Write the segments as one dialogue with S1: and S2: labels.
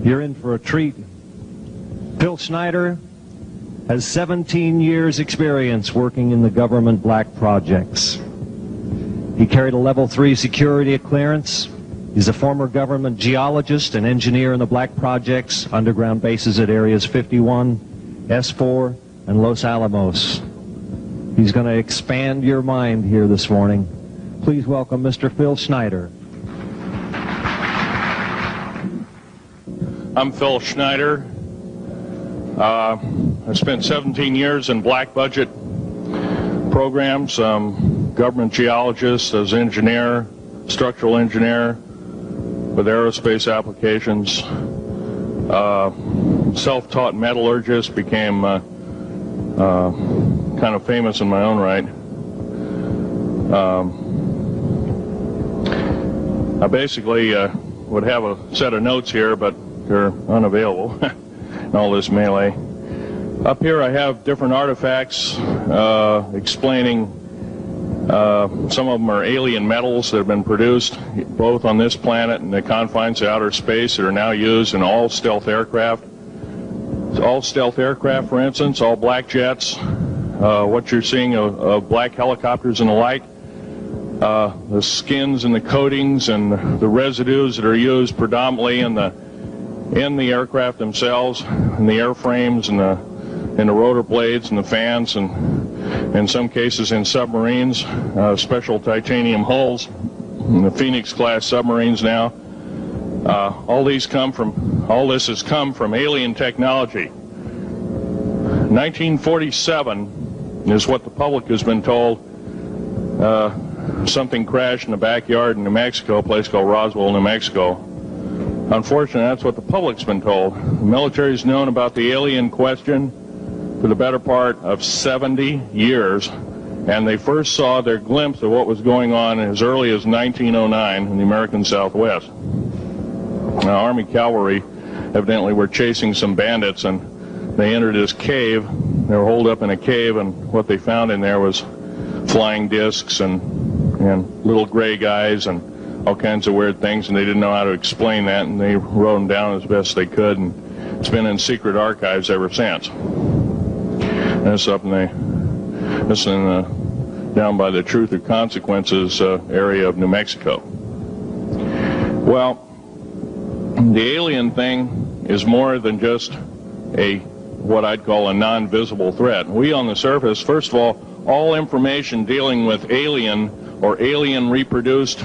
S1: You're in for a treat. Phil Schneider has 17 years experience working in the government black projects. He carried a level 3 security clearance. He's a former government geologist and engineer in the black projects, underground bases at areas 51, S4, and Los Alamos. He's going to expand your mind here this morning. Please welcome Mr. Phil Schneider.
S2: I'm Phil Schneider. I spent 17 years in black budget programs, government geologist, as engineer, structural engineer with aerospace applications, self-taught metallurgist, became kind of famous in my own right. I basically would have a set of notes here, but they're unavailable in all this melee. Up here I have different artifacts explaining some of them are alien metals that have been produced both on this planet and the confines of outer space that are now used in all stealth aircraft. All stealth aircraft, for instance, all black jets, what you're seeing of black helicopters and the like, the skins and the coatings and the residues that are used predominantly in the aircraft themselves, in the airframes and the rotor blades and the fans, and in some cases in submarines, special titanium hulls, in the Phoenix class submarines now. All this has come from alien technology. 1947 is what the public has been told. Something crashed in the backyard in New Mexico, a place called Roswell, New Mexico. Unfortunately, that's what the public's been told. The military's known about the alien question for the better part of 70 years, and they first saw their glimpse of what was going on as early as 1909 in the American Southwest. Now, Army cavalry evidently were chasing some bandits, and they entered this cave. They were holed up in a cave, and what they found in there was flying discs and little gray guys and all kinds of weird things, and they didn't know how to explain that, and they wrote them down as best they could, and it's been in secret archives ever since. That's up down by the Truth or Consequences area of New Mexico. Well, the alien thing is more than just what I'd call a non-visible threat. We on the surface, first of all information dealing with alien or alien reproduced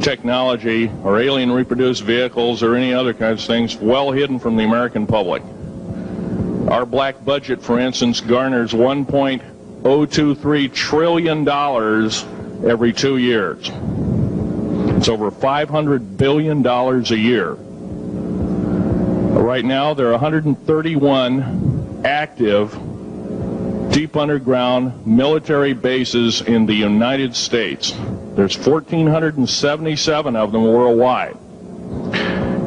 S2: technology or alien reproduced vehicles or any other kinds of things well hidden from the American public. Our black budget, for instance, garners $1.023 trillion every 2 years. It's over $500 billion a year. Right now, there are 131 active deep underground military bases in the United States. There's 1,477 of them worldwide.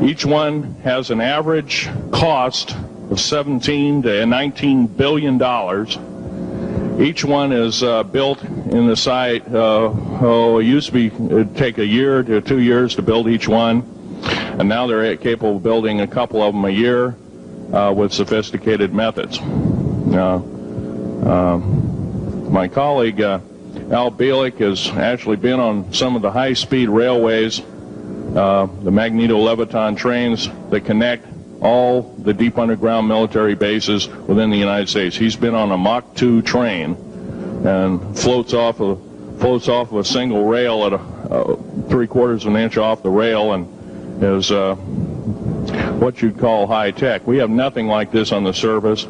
S2: Each one has an average cost of $17 to $19 billion. Each one is built in the site. It used to it'd take a year to 2 years to build each one, and now they're capable of building a couple of them a year with sophisticated methods. My colleague Al Bielek has actually been on some of the high-speed railways, the magneto-leviton trains that connect all the deep underground military bases within the United States. He's been on a Mach 2 train and floats off of a single rail at 3/4 of an inch off the rail, and is what you'd call high-tech. We have nothing like this on the surface.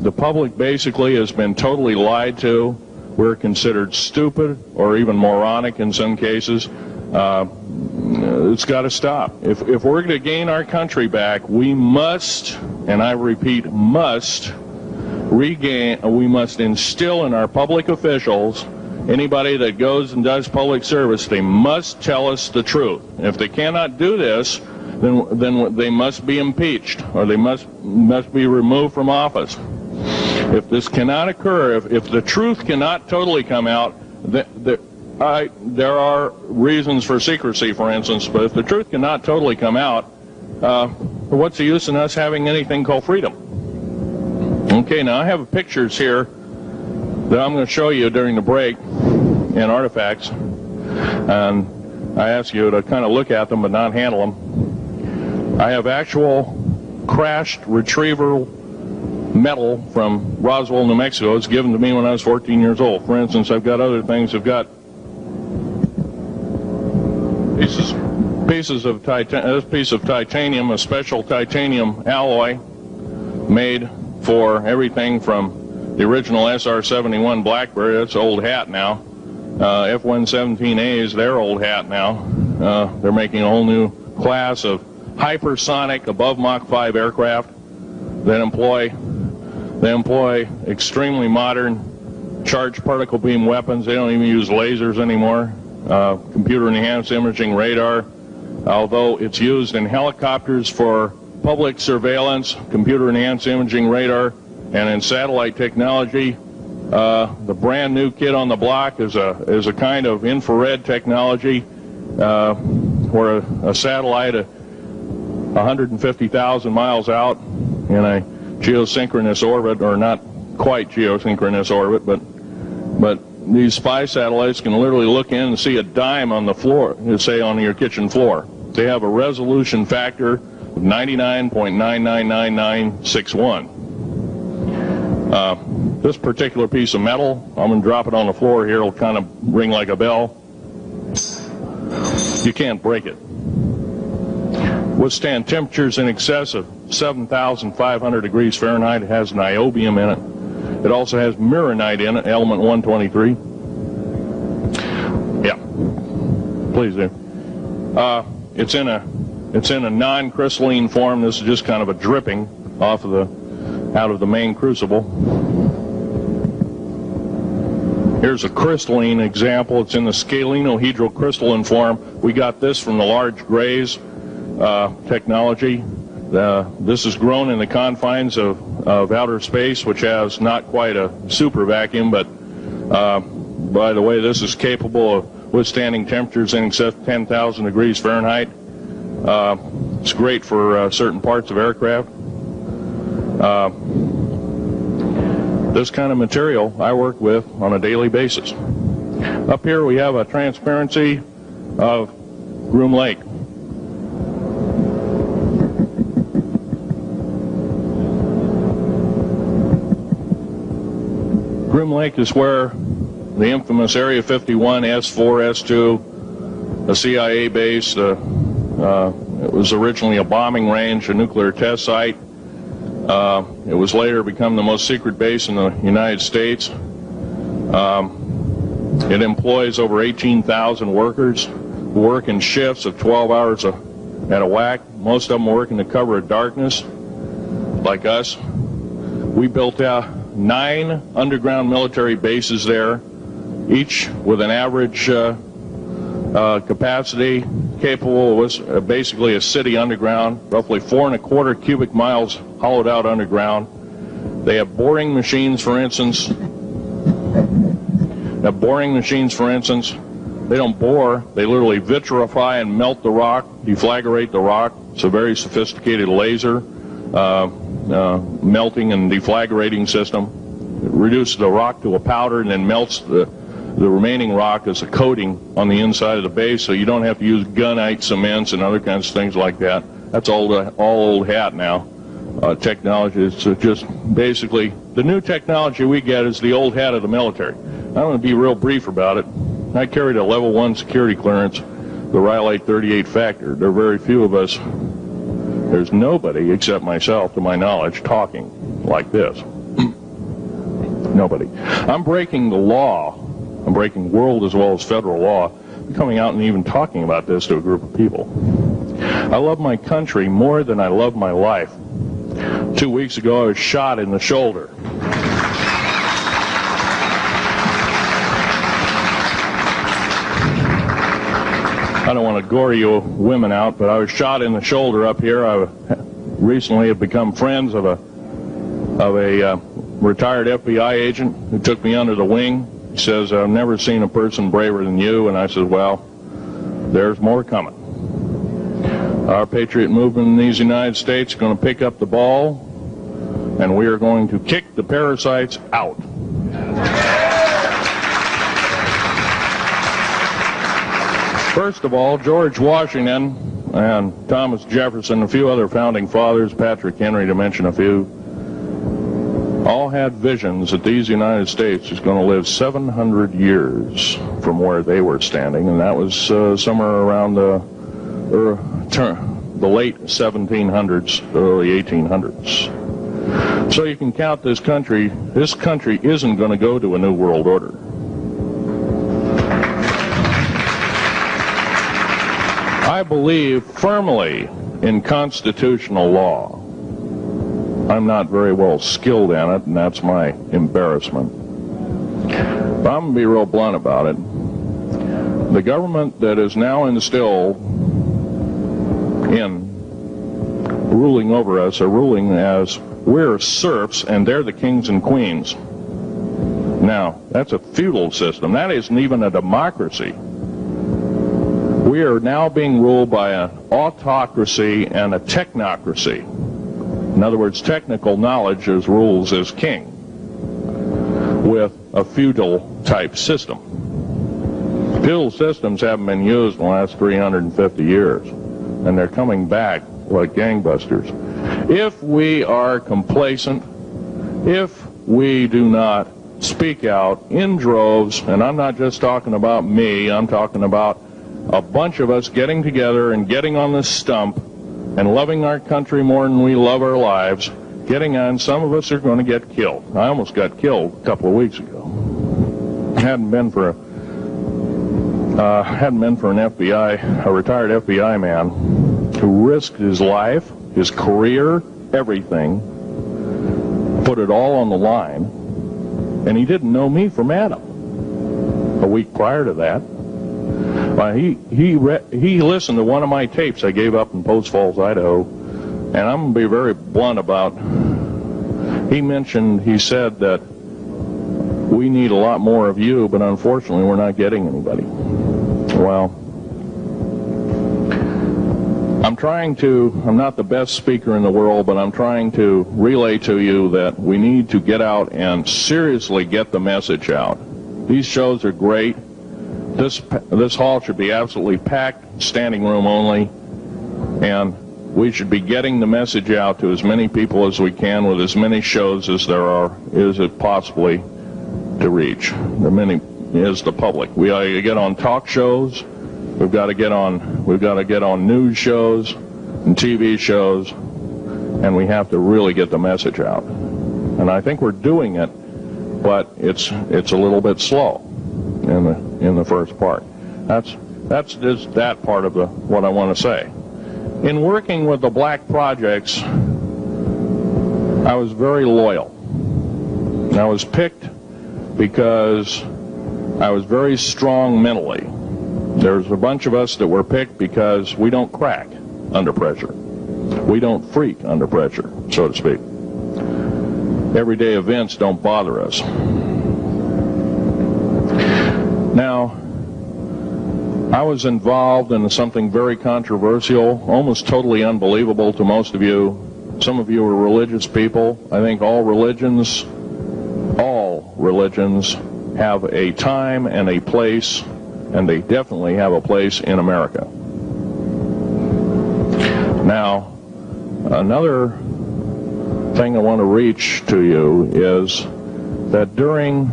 S2: The public basically has been totally lied to. We're considered stupid or even moronic in some cases. It's got to stop. If we're going to gain our country back, we must, and I repeat, must instill in our public officials, anybody that goes and does public service, they must tell us the truth. If they cannot do this, then they must be impeached, or they must be removed from office. If this cannot occur, if the truth cannot totally come out, there are reasons for secrecy, for instance, but if the truth cannot totally come out, what's the use in us having anything called freedom? Okay, now I have pictures here that I'm going to show you during the break in artifacts, and I ask you to kind of look at them but not handle them. I have actual crashed retriever metal from Roswell, New Mexico. It's given to me when I was 14 years old. For instance, I've got other things. I've got pieces of this piece of titanium, a special titanium alloy made for everything from the original SR-71 Blackberry. That's old hat now. F-117As, they're old hat now. They're making a whole new class of hypersonic above Mach 5 aircraft that employ extremely modern charged particle beam weapons. They don't even use lasers anymore. Computer enhanced imaging radar, although it's used in helicopters for public surveillance, computer enhanced imaging radar, and in satellite technology. The brand new kid on the block is a kind of infrared technology where a satellite 150,000 miles out in a geosynchronous orbit, or not quite geosynchronous orbit, but these spy satellites can literally look in and see a dime on the floor, say on your kitchen floor. They have a resolution factor of 99.99961. This particular piece of metal, I'm going to drop it on the floor here, it'll kind of ring like a bell. You can't break it. Withstand temperatures in excess of 7,500 degrees Fahrenheit. It has niobium in it. It also has mironite in it, element 123. Yeah, please do. It's in a non-crystalline form. This is just kind of a dripping out of the main crucible. Here's a crystalline example. It's in the scalenohedral crystalline form. We got this from the large grays technology. This is grown in the confines of outer space, which has not quite a super vacuum, but by the way, this is capable of withstanding temperatures in excess of 10,000 degrees Fahrenheit. It's great for certain parts of aircraft. This kind of material I work with on a daily basis. Up here we have a transparency of Groom Lake. Groom Lake is where the infamous Area 51, S4, S2, a CIA base, it was originally a bombing range, a nuclear test site. It was later become the most secret base in the United States. It employs over 18,000 workers who work in shifts of 12 hours at a whack. Most of them work in the cover of darkness, like us. We built 9 underground military bases there, each with an average capacity capable of basically a city underground, roughly 4¼ cubic miles hollowed out underground. They have boring machines, for instance. They don't bore, they literally vitrify and melt the rock, deflagrate the rock. It's a very sophisticated laser melting and deflagrating system. It reduces the rock to a powder and then melts the remaining rock as a coating on the inside of the base, so you don't have to use gunite cements and other kinds of things like that. That's all old hat now. Technology is just basically, the new technology we get is the old hat of the military. I'm going to be real brief about it. I carried a level 1 security clearance, the Rylate 38 factor. There are very few of us, there's nobody except myself, to my knowledge, talking like this. Nobody. I'm breaking the law. I'm breaking world as well as federal law, coming out and even talking about this to a group of people. I love my country more than I love my life. 2 weeks ago, I was shot in the shoulder. I don't want to gore you women out, but I was shot in the shoulder up here. I recently have become friends of a retired FBI agent who took me under the wing. He says, I've never seen a person braver than you. And I said, well, there's more coming. Our patriot movement in these United States is going to pick up the ball, and we are going to kick the parasites out. First of all, George Washington and Thomas Jefferson, a few other founding fathers, Patrick Henry to mention a few, all had visions that these United States is going to live 700 years from where they were standing, and that was somewhere around the late 1700s, early 1800s. So you can count this country isn't going to go to a new world order. I believe firmly in constitutional law. I'm not very well skilled in it, and that's my embarrassment. But I'm going to be real blunt about it. The government that is now instilled in ruling over us are ruling as we're serfs and they're the kings and queens. Now, that's a feudal system. That isn't even a democracy. We are now being ruled by an autocracy and a technocracy. In other words, technical knowledge as rules as king, with a feudal type system. Feudal systems haven't been used in the last 350 years, and they're coming back like gangbusters. If we are complacent, if we do not speak out in droves, and I'm not just talking about me, I'm talking about a bunch of us getting together and getting on the stump and loving our country more than we love our lives, getting on, some of us are going to get killed. I almost got killed a couple of weeks ago. Hadn't been for an a retired FBI man who risked his life, his career, everything, put it all on the line, and he didn't know me from Adam. A week prior to that, he listened to one of my tapes I gave up in Post Falls, Idaho, and I'm going to be very blunt about, he said that we need a lot more of you, but unfortunately we're not getting anybody. Well, I'm not the best speaker in the world, but I'm trying to relay to you that we need to get out and seriously get the message out. These shows are great. This hall should be absolutely packed, standing room only, and we should be getting the message out to as many people as we can with as many shows as is it possibly to reach. The many is the public. We ought to get on talk shows. We've got to get on news shows and TV shows, and we have to really get the message out. And I think we're doing it, but it's a little bit slow in the first part. That's just that part of what I want to say. In working with the black projects, I was very loyal. I was picked because I was very strong mentally. There's a bunch of us that were picked because we don't crack under pressure. We don't freak under pressure, so to speak. Everyday events don't bother us. Now, I was involved in something very controversial, almost totally unbelievable to most of you. Some of you are religious people. I think all religions have a time and a place, and they definitely have a place in America. Now, another thing I want to reach to you is that during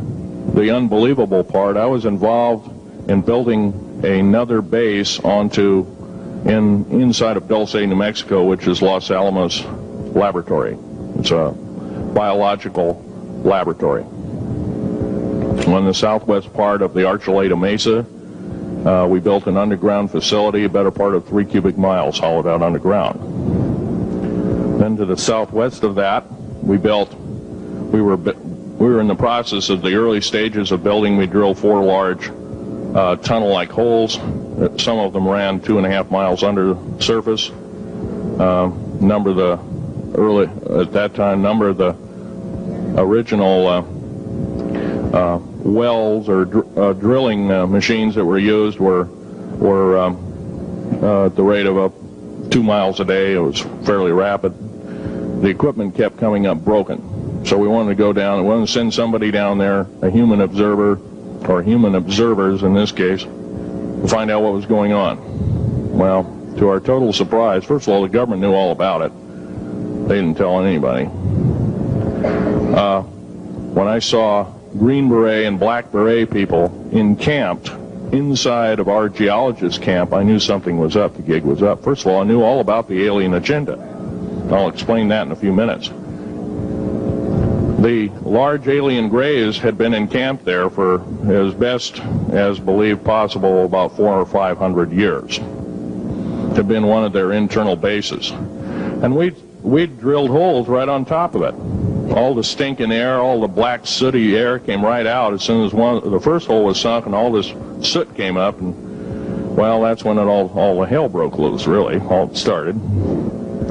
S2: the unbelievable part, I was involved in building another base inside of Dulce, New Mexico, which is Los Alamos Laboratory. It's a biological laboratory. On the southwest part of the Archuleta Mesa, we built an underground facility, a better part of 3 cubic miles hollowed out underground. Then to the southwest of that, we were in the process of the early stages of building. We drilled 4 large tunnel-like holes. Some of them ran 2.5 miles under the surface. Number of the original wells or drilling machines that were used were at the rate of 2 miles a day. It was fairly rapid. The equipment kept coming up broken. So we wanted to go down, we wanted to send somebody down there, a human observer, or human observers in this case, to find out what was going on. Well, to our total surprise, first of all, the government knew all about it. They didn't tell anybody. When I saw Green Beret and Black Beret people encamped inside of our geologist camp, I knew something was up, the gig was up. First of all, I knew all about the alien agenda. I'll explain that in a few minutes. The large alien grays had been encamped there for as best as believed possible about 400 or 500 years. It had been one of their internal bases. And we'd drilled holes right on top of it. All the stinking air, all the black sooty air came right out as soon as the first hole was sunk, and all this soot came up, and well, that's when all the hell broke loose, really, all started.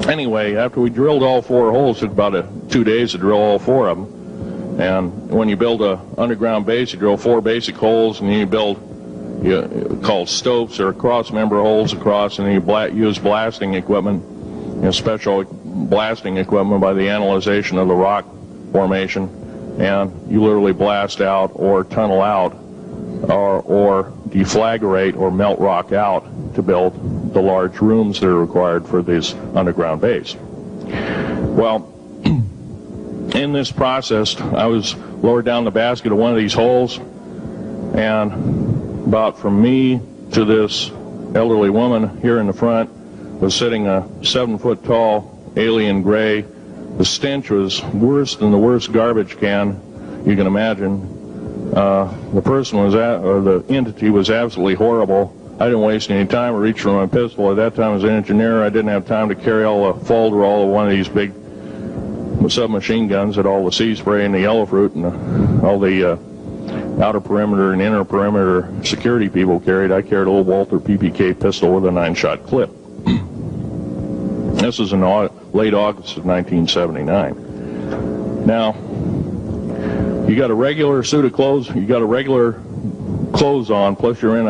S2: Anyway, after we drilled all 4 holes, it took about 2 days to drill all 4 of them. And when you build an underground base, you drill 4 basic holes, and then you build called stopes or cross-member holes across, and then you use blasting equipment, special blasting equipment by the analyzation of the rock formation, and you literally blast out or tunnel out or deflagrate or melt rock out to build the large rooms that are required for this underground base. Well, in this process, I was lowered down the basket of one of these holes, and about from me to this elderly woman here in the front was sitting a 7-foot-tall alien gray. The stench was worse than the worst garbage can you can imagine. The person or the entity was absolutely horrible. I didn't waste any time. I reached for my pistol. At that time, as an engineer, I didn't have time to carry all the folderol of one of these big submachine guns that all the sea spray and the yellow fruit and all the outer perimeter and inner perimeter security people carried. I carried a little Walther PPK pistol with a 9-shot clip. This was in late August of 1979. Now, you got a regular suit of clothes, you got a regular clothes on, plus you're in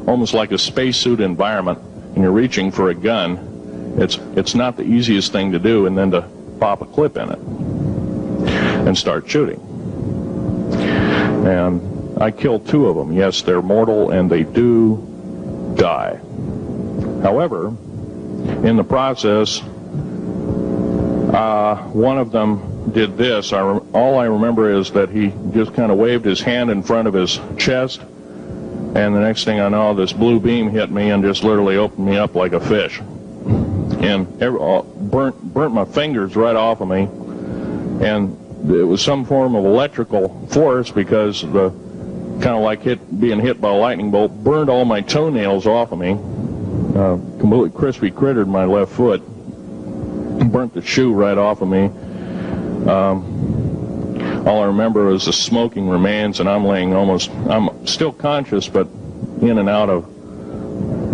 S2: almost like a spacesuit environment, and you're reaching for a gun. It's not the easiest thing to do, and then to pop a clip in it and start shooting. And I killed 2 of them. Yes, they're mortal, and they do die. However, in the process, one of them did this. All I remember is that he just kind of waved his hand in front of his chest, and the next thing I know, this blue beam hit me and just literally opened me up like a fish, and burnt my fingers right off of me. And it was some form of electrical force, because the kind of like being hit by a lightning bolt burned all my toenails off of me. Completely crispy crittered my left foot, burnt the shoe right off of me. All I remember is the smoking remains, and I'm still conscious, but in and out of,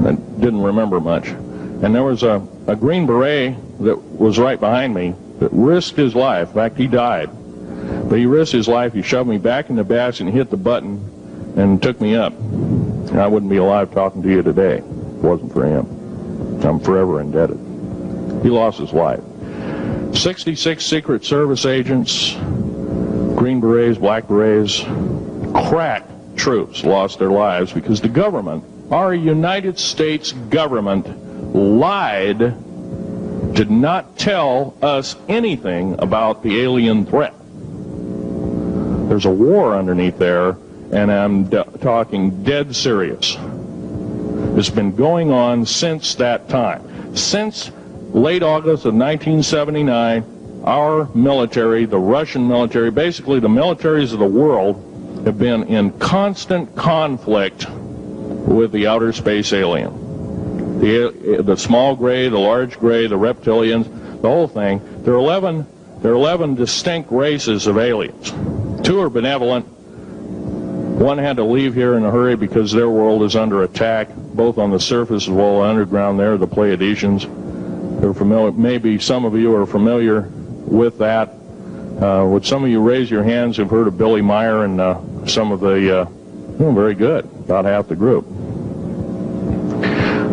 S2: I didn't remember much. And there was a Green Beret that was right behind me that risked his life. In fact, he died. But he risked his life. He shoved me back in the basket and hit the button and took me up. And I wouldn't be alive talking to you today if it wasn't for him. I'm forever indebted. He lost his life. 66 Secret Service agents, Green Berets, Black Berets, crack troops lost their lives because the government, our United States government, lied, did not tell us anything about the alien threat. There's a war underneath there, and I'm talking dead serious. It's been going on since that time. Since late August of 1979, our military, the Russian military, basically the militaries of the world, have been in constant conflict with the outer space alien. The small gray, the large gray, the reptilians, the whole thing. There are 11 distinct races of aliens. 2 are benevolent. 1 had to leave here in a hurry because their world is under attack, both on the surface as well as underground. There, the Pleiadians. They're familiar. Maybe some of you are familiar with that. Would some of you raise your hands who've heard of Billy Meyer and some of the, very good, about half the group.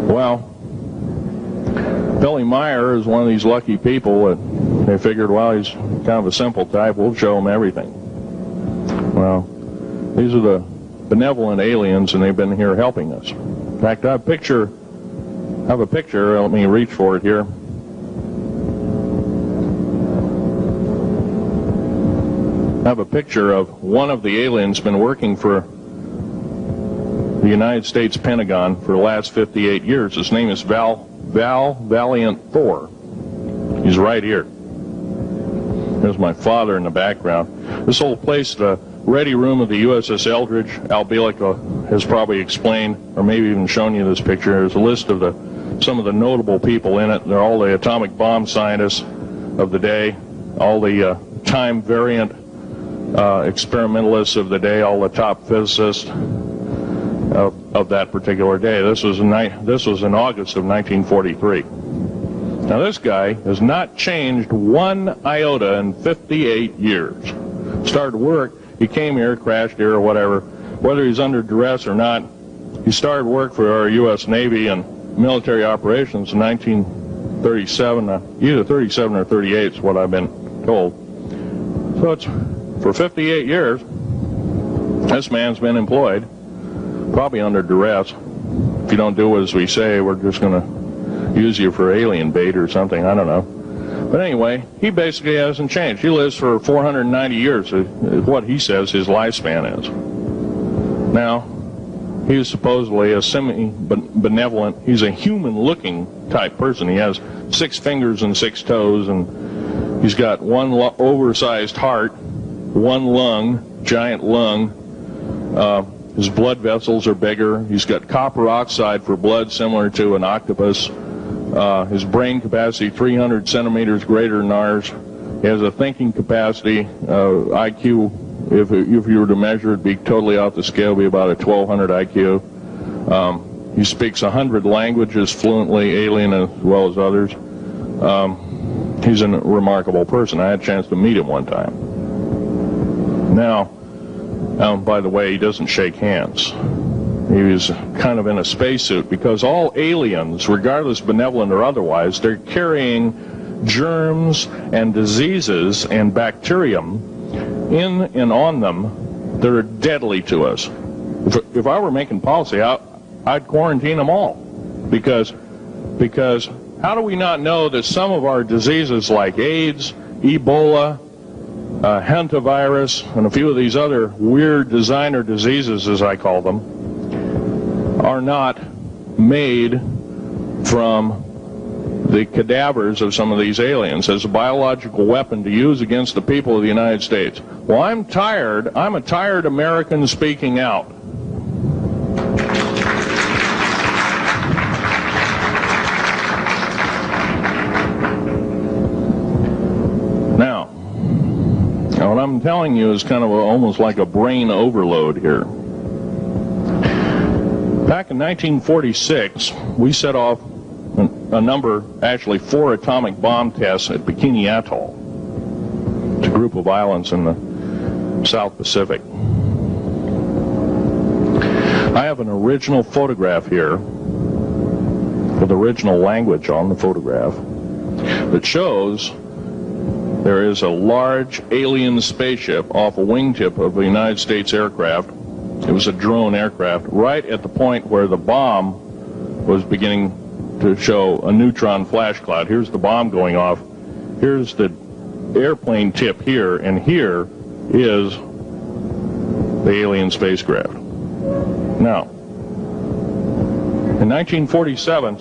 S2: Well, Billy Meyer is one of these lucky people that they figured, well, he's kind of a simple type, we'll show him everything. Well, these are the benevolent aliens, and they've been here helping us. In fact, I have a picture, let me reach for it here. I have a picture of one of the aliens been working for the United States Pentagon for the last 58 years. His name is Val Valiant Thor. He's right here. There's my father in the background. This whole place, the ready room of the USS Eldridge, Al Bielek has probably explained, or maybe even shown you this picture. There's a list of some of the notable people in it. They're all the atomic bomb scientists of the day, all the time variant experimentalists of the day, all the top physicists of that particular day. This was in August of 1943. Now this guy has not changed one iota in 58 years. Started work, he came here, crashed here or whatever, whether he's under duress or not. He started work for our U.S. Navy and military operations in 1937, either 37 or 38 is what I've been told. So it's for 58 years, this man's been employed, probably under duress. If you don't do as we say, we're just going to use you for alien bait or something, I don't know. But anyway, he basically hasn't changed. He lives for 490 years, is what he says his lifespan is. Now, he is supposedly a semi-benevolent, he's a human-looking type person. He has 6 fingers and 6 toes, and he's got one oversized heart, one lung, giant lung. His blood vessels are bigger. He's got copper oxide for blood, similar to an octopus. His brain capacity 300 centimeters greater than ours. He has a thinking capacity, IQ, if you were to measure it, be totally off the scale, it'd be about a 1200 IQ. He speaks 100 languages fluently, alien as well as others. He's a remarkable person. I had a chance to meet him one time. Now, by the way, he doesn't shake hands. He was kind of in a spacesuit, because all aliens, regardless benevolent or otherwise, they're carrying germs and diseases and bacterium in and on them that are deadly to us. If I were making policy, I'd quarantine them all, because how do we not know that some of our diseases like AIDS, Ebola, hantavirus, and a few of these other weird designer diseases, as I call them, are not made from the cadavers of some of these aliens as a biological weapon to use against the people of the United States? Well, I'm a tired American speaking out. Now, what I'm telling you is kind of almost like a brain overload here. Back in 1946, we set off a number, actually 4 atomic bomb tests at Bikini Atoll. It's a group of islands in the South Pacific. I have an original photograph here with original language on the photograph that shows there is a large alien spaceship off a wingtip of a United States aircraft. It was a drone aircraft, right at the point where the bomb was beginning to show a neutron flash cloud. Here's the bomb going off. Here's the airplane tip here, and here is the alien spacecraft. Now, in 1947,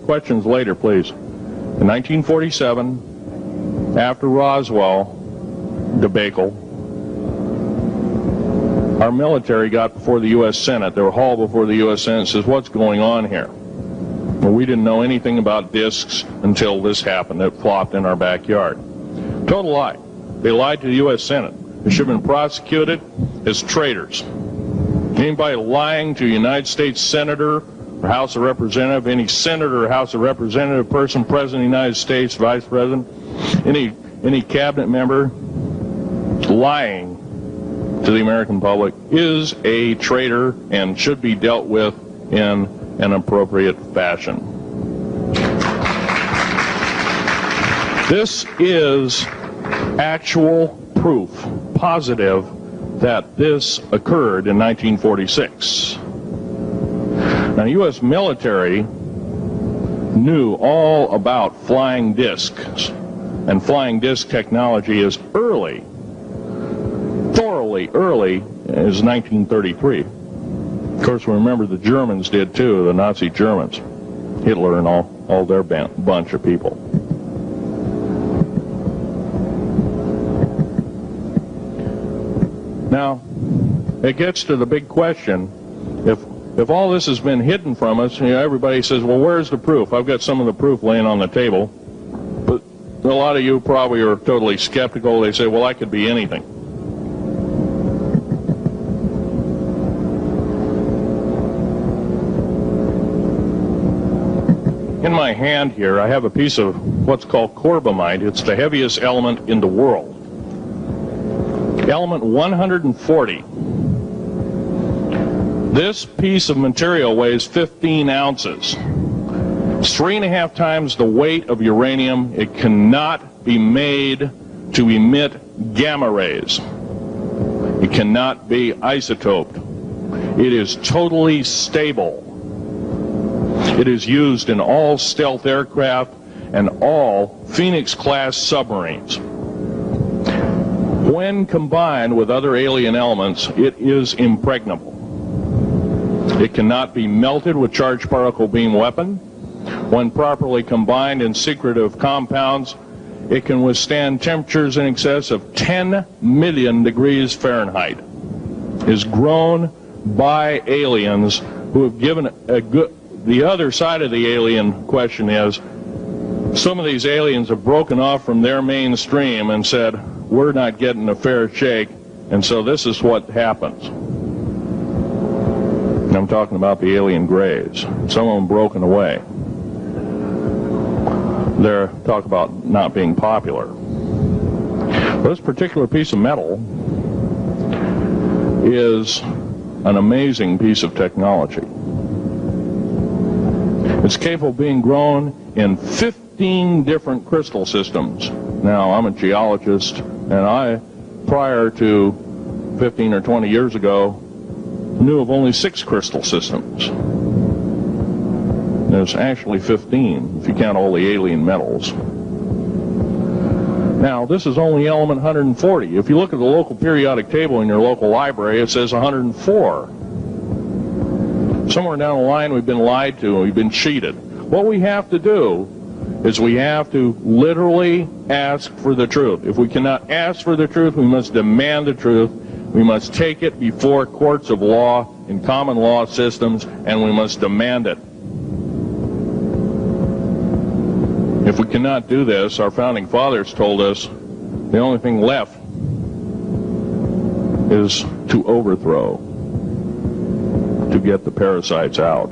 S2: questions later, please. In 1947, after Roswell debacle, our military got before the U.S. Senate. They were hauled before the U.S. Senate and says, what's going on here? Well, we didn't know anything about discs until this happened. It flopped in our backyard. Total lie. They lied to the U.S. Senate. They should have been prosecuted as traitors. Anybody lying to a United States Senator or House of Representative, any Senator or House of Representative person, President of the United States, Vice President, any cabinet member lying to the American public is a traitor and should be dealt with in an appropriate fashion. This is actual proof, positive, that this occurred in 1946. Now, U.S. military knew all about flying discs, and flying disc technology is early, thoroughly early, as 1933. Of course, we remember the Germans did too, the Nazi Germans, Hitler and all their bunch of people. Now, it gets to the big question, if all this has been hidden from us, everybody says, well, where's the proof? I've got some of the proof laying on the table. But a lot of you probably are totally skeptical. They say, well, that could be anything. In my hand here, I have a piece of what's called corbamide. It's the heaviest element in the world. Element 140. This piece of material weighs 15 ounces. It's 3.5 times the weight of uranium. It cannot be made to emit gamma rays. It cannot be isotoped. It is totally stable. It is used in all stealth aircraft and all Phoenix-class submarines. When combined with other alien elements, it is impregnable. It cannot be melted with charged particle beam weapon. When properly combined in secretive compounds, it can withstand temperatures in excess of 10 million degrees Fahrenheit. It is grown by aliens who have given a good... The other side of the alien question is, some of these aliens have broken off from their mainstream and said, we're not getting a fair shake, and so this is what happens. And I'm talking about the alien grays. Some of them broken away. They're talk about not being popular. This particular piece of metal is an amazing piece of technology. It's capable of being grown in 15 different crystal systems. Now, I'm a geologist, and I, prior to 15 or 20 years ago, knew of only 6 crystal systems. There's actually 15, if you count all the alien metals. Now, this is only element 140. If you look at the local periodic table in your local library, it says 104. Somewhere down the line, we've been lied to and we've been cheated. What we have to do is we have to literally ask for the truth. If we cannot ask for the truth, we must demand the truth. We must take it before courts of law in common law systems, and we must demand it. If we cannot do this, our founding fathers told us the only thing left is to overthrow, to get the parasites out.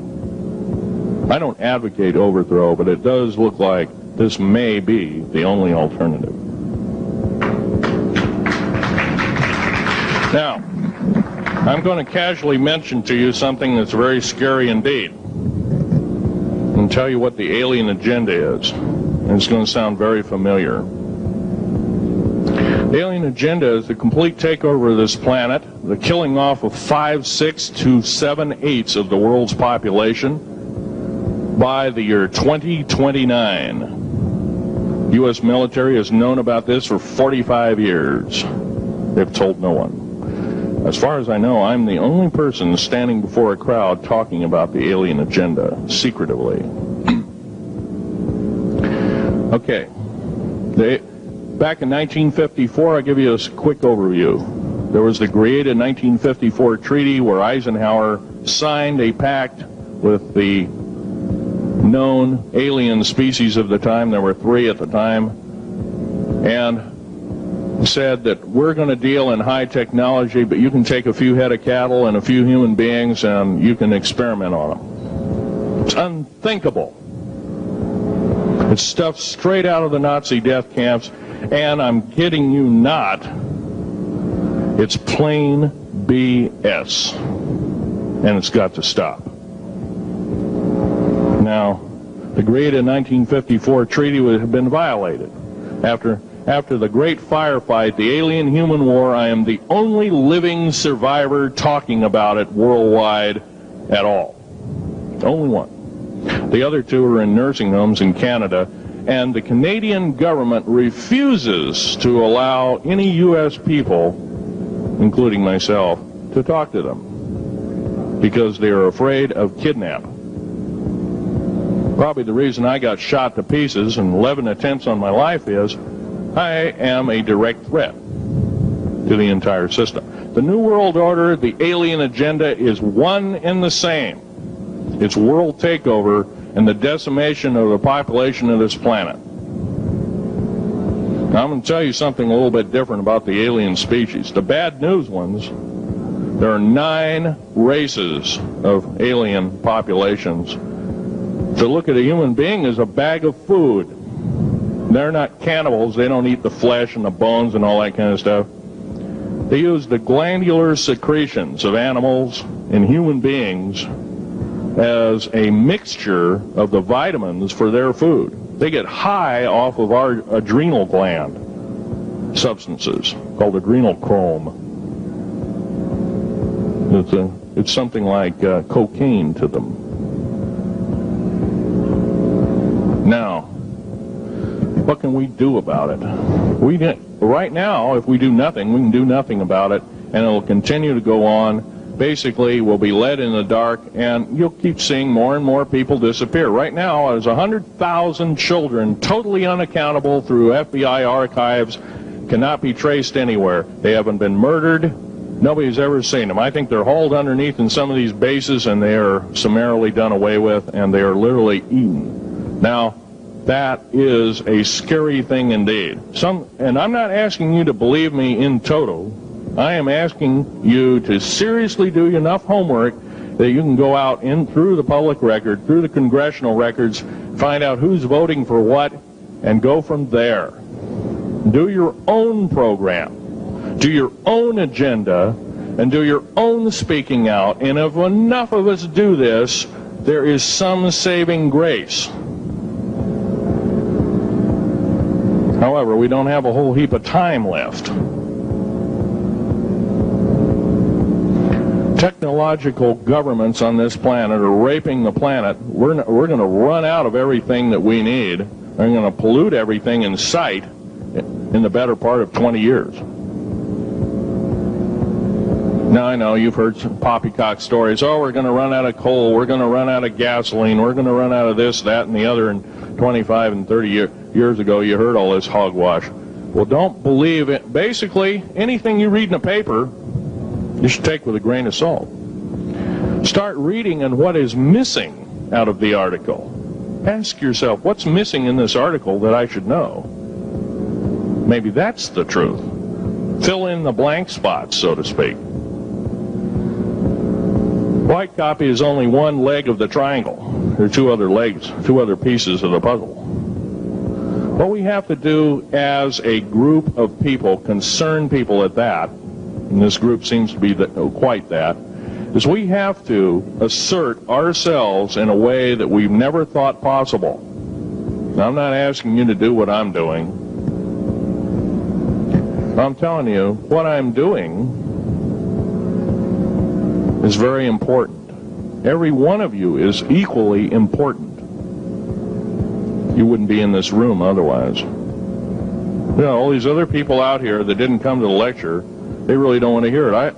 S2: I don't advocate overthrow, but it does look like this may be the only alternative. Now, I'm going to casually mention to you something that's very scary indeed, and tell you what the alien agenda is. And it's going to sound very familiar. The alien agenda is the complete takeover of this planet, the killing off of 5, 6 to 7/8 of the world's population by the year 2029. U.S. military has known about this for 45 years. They've told no one. As far as I know, I'm the only person standing before a crowd talking about the alien agenda secretively. Okay. Back in 1954, I'll give you a quick overview. There was the created 1954 treaty where Eisenhower signed a pact with the known alien species of the time. There were 3 at the time. And said that we're going to deal in high technology, but you can take a few head of cattle and a few human beings and you can experiment on them. It's unthinkable. It's stuff straight out of the Nazi death camps, and I'm kidding you not, it's plain BS, and it's got to stop. Now, the created 1954 treaty would have been violated. After the great firefight, the alien-human war, I am the only living survivor talking about it worldwide at all. Only one. The other two are in nursing homes in Canada, and the Canadian government refuses to allow any U.S. people, including myself, to talk to them because they are afraid of kidnap. Probably the reason I got shot to pieces and 11 attempts on my life is I am a direct threat to the entire system. The New World Order, the alien agenda is one and the same. It's world takeover and the decimation of the population of this planet. Now, I'm going to tell you something a little bit different about the alien species. The bad news ones, there are 9 races of alien populations. To look at a human being as a bag of food. They're not cannibals. They don't eat the flesh and the bones and all that kind of stuff. They use the glandular secretions of animals and human beings as a mixture of the vitamins for their food. They get high off of our adrenal gland substances called adrenochrome. It's something like cocaine to them. Now, what can we do about it? Right now, if we do nothing, we can do nothing about it, and it will continue to go on. Basically, we'll be led in the dark, and you'll keep seeing more and more people disappear. Right now, there's 100,000 children totally unaccountable through FBI archives, cannot be traced anywhere. They haven't been murdered. Nobody's ever seen them. I think they're hauled underneath in some of these bases, and they are summarily done away with, and they are literally eaten. Now, that is a scary thing indeed. And I'm not asking you to believe me in toto. I am asking you to seriously do enough homework that you can go out in through the public record, through the congressional records, find out who's voting for what, and go from there. Do your own program. Do your own agenda, and do your own speaking out. And if enough of us do this, there is some saving grace. However, we don't have a whole heap of time left. Technological governments on this planet are raping the planet. We're going to run out of everything that we need. They're going to pollute everything in sight in the better part of 20 years. Now, I know you've heard some poppycock stories. Oh, we're going to run out of coal. We're going to run out of gasoline. We're going to run out of this, that, and the other. And 25 and 30 years ago, you heard all this hogwash. Well, don't believe it. Basically, anything you read in a paper, you should take with a grain of salt. Start reading on what is missing out of the article. Ask yourself, what's missing in this article that I should know? Maybe that's the truth. Fill in the blank spots, so to speak. White copy is only one leg of the triangle. There are 2 other legs, 2 other pieces of the puzzle. What we have to do as a group of people, concerned people at that, and this group seems to be quite that, is we have to assert ourselves in a way that we've never thought possible. Now, I'm not asking you to do what I'm doing. I'm telling you, what I'm doing is very important. Every one of you is equally important. You wouldn't be in this room otherwise. You know, all these other people out here that didn't come to the lecture, they really don't want to hear it.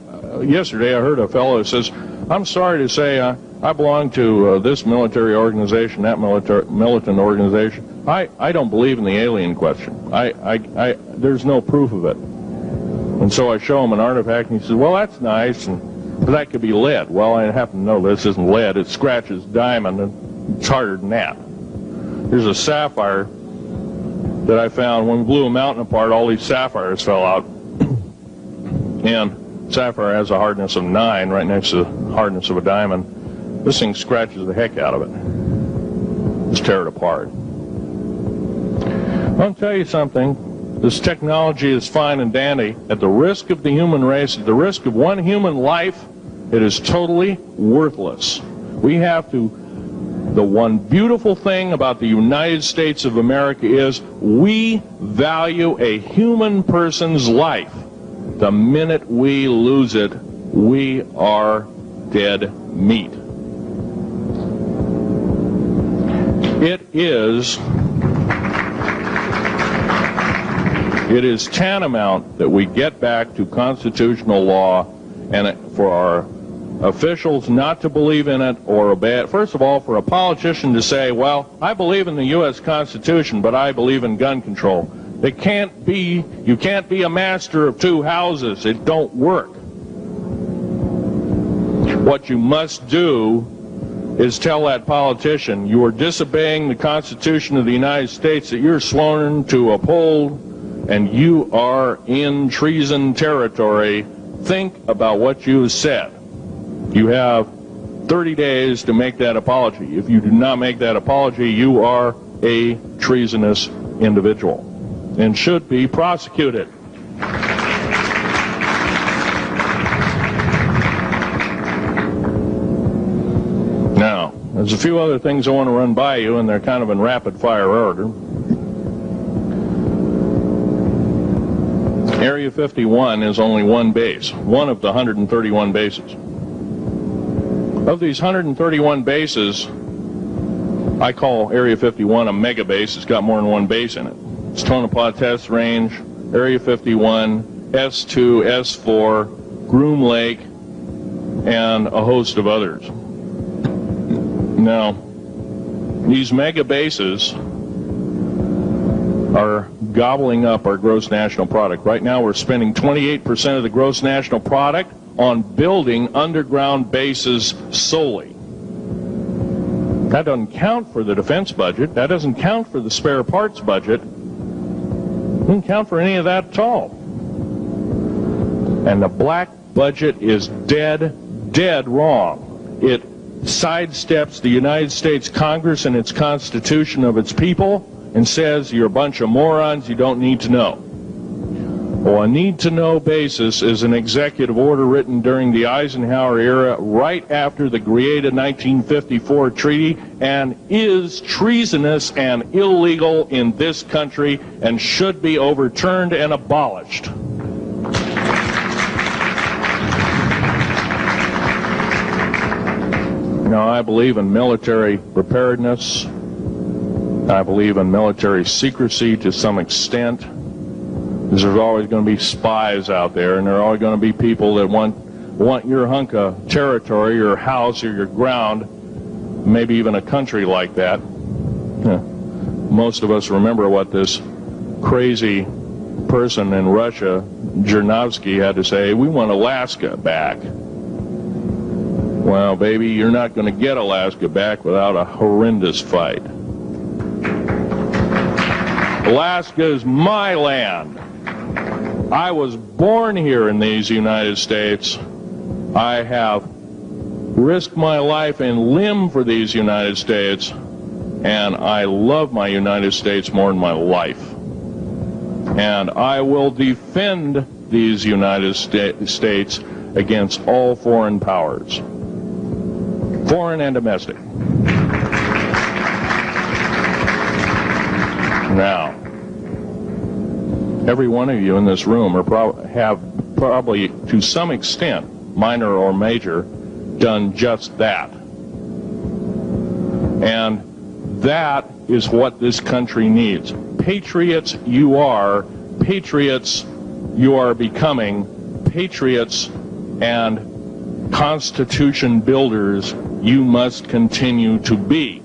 S2: Yesterday I heard a fellow who says, I'm sorry to say I belong to this military organization, that militant organization. I don't believe in the alien question. There's no proof of it. And so I show him an artifact, and he says, well, that's nice, and that could be lead. Well, I happen to know this isn't lead. It scratches diamond, and it's harder than that. Here's a sapphire that I found. When we blew a mountain apart, all these sapphires fell out. And sapphire has a hardness of 9 right next to the hardness of a diamond. This thing scratches the heck out of it. Just tear it apart. I'll tell you something. This technology is fine and dandy. At the risk of the human race, at the risk of one human life, it is totally worthless. We have to The one beautiful thing about the United States of America is we value a human person's life. The minute we lose it, we are dead meat. It is tantamount that we get back to constitutional law, and for our officials not to believe in it or obey it. First of all, for a politician to say, well, I believe in the U.S. Constitution, but I believe in gun control. You can't be a master of two houses. It don't work. What you must do is tell that politician you are disobeying the Constitution of the United States that you're sworn to uphold, and you are in treason territory. Think about what you said. You have 30 days to make that apology. If you do not make that apology, you are a treasonous individual and should be prosecuted. Now, there's a few other things I want to run by you, and they're kind of in rapid-fire order. Area 51 is only one base, one of the 131 bases. Of these 131 bases, I call Area 51 a mega base. It's got more than one base in it. It's Tonopah Test Range, Area 51, S2, S4, Groom Lake, and a host of others. Now, these mega bases are gobbling up our gross national product. Right now we're spending 28% of the gross national product on building underground bases solely. That doesn't count for the defense budget. That doesn't count for the spare parts budget. It doesn't count for any of that at all. And the black budget is dead wrong. It sidesteps the United States Congress and its Constitution of its people and says you're a bunch of morons, you don't need to know. Well, a need-to-know basis is an executive order written during the Eisenhower era right after the Greada 1954 treaty and is treasonous and illegal in this country and should be overturned and abolished. Now, I believe in military preparedness. I believe in military secrecy to some extent. Because there's always going to be spies out there, and there are always going to be people that want your hunk of territory, your house, or your ground, maybe even a country like that. Most of us remember what this crazy person in Russia, Zhirinovsky, had to say. We want Alaska back. Well, baby, you're not going to get Alaska back without a horrendous fight. Alaska is my land. I was born here in these United States. I have risked my life and limb for these United States, and I love my United States more than my life. And I will defend these United States against all foreign powers, foreign and domestic. Now, every one of you in this room have probably, to some extent, minor or major, done just that. And that is what this country needs. Patriots you are, patriots you are becoming, patriots and Constitution builders you must continue to be.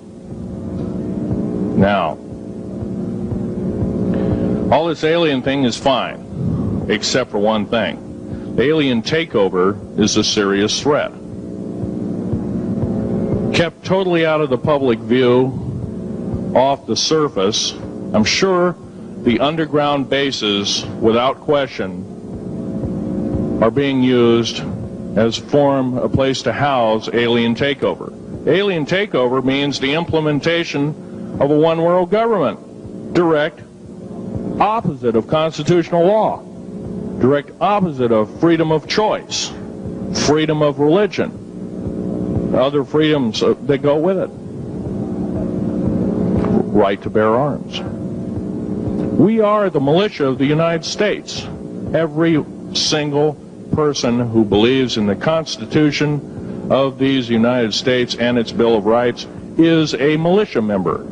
S2: Now, all this alien thing is fine, except for one thing. The alien takeover is a serious threat. Kept totally out of the public view, off the surface, I'm sure the underground bases, without question, are being used as a place to house alien takeover. Alien takeover means the implementation of a one-world government. Direct opposite of constitutional law, direct opposite of freedom of choice, freedom of religion, other freedoms that go with it. right to bear arms. We are the militia of the United States. Every single person who believes in the Constitution of these United States and its Bill of Rights is a militia member.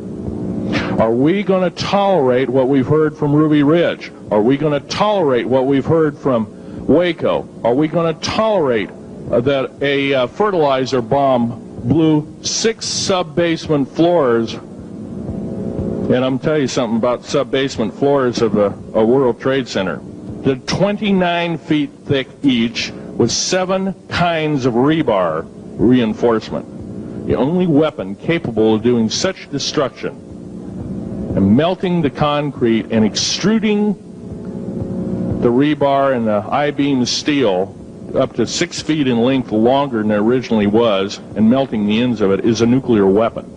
S2: Are we going to tolerate what we've heard from Ruby Ridge? Are we going to tolerate what we've heard from Waco? Are we going to tolerate that a fertilizer bomb blew 6 sub-basement floors? And I'm telling you something about sub-basement floors of a World Trade Center. They're 29 feet thick each with 7 kinds of rebar reinforcement. The only weapon capable of doing such destruction and melting the concrete and extruding the rebar and the I-beam steel up to 6 feet in length longer than it originally was and melting the ends of it is a nuclear weapon.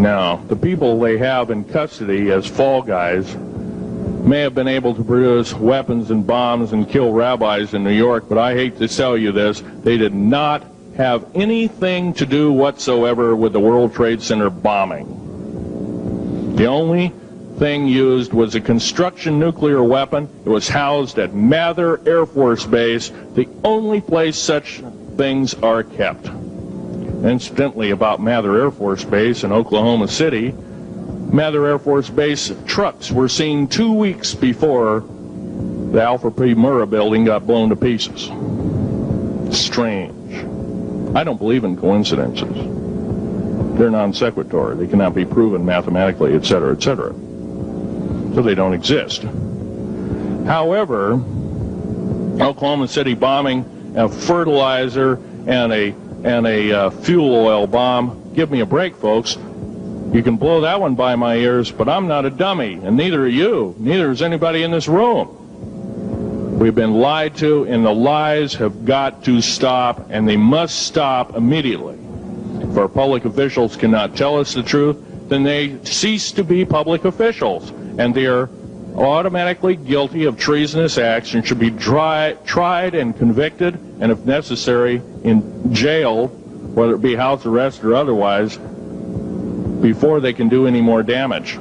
S2: Now, the people they have in custody as fall guys may have been able to produce weapons and bombs and kill rabbis in New York, but I hate to tell you this, they did not have anything to do whatsoever with the World Trade Center bombing. The only thing used was a construction nuclear weapon. It was housed at Mather Air Force Base, the only place such things are kept. Incidentally, about Mather Air Force Base in Oklahoma City, Mather Air Force Base trucks were seen 2 weeks before the Alpha P. Murrah building got blown to pieces. Strange. I don't believe in coincidences. They're non sequitur. They cannot be proven mathematically, etc., etc. So they don't exist. However, Oklahoma City bombing, a fertilizer, and a fuel oil bomb. Give me a break, folks. You can blow that one by my ears, but I'm not a dummy, and neither are you. Neither is anybody in this room. We've been lied to, and the lies have got to stop, and they must stop immediately. If our public officials cannot tell us the truth, then they cease to be public officials, and they are automatically guilty of treasonous acts and should be tried and convicted, and if necessary, in jail, whether it be house arrest or otherwise, before they can do any more damage.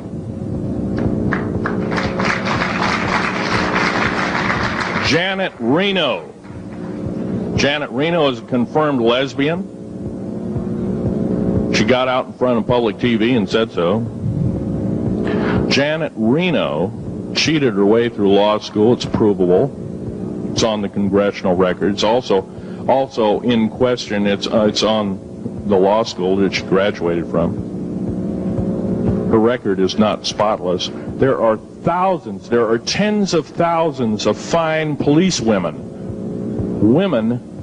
S2: Janet Reno. Janet Reno is a confirmed lesbian. She got out in front of public TV and said so. Janet Reno cheated her way through law school. It's provable. It's on the congressional record. It's also in question. It's on the law school that she graduated from. Her record is not spotless. There are thousands, there are tens of thousands of fine police women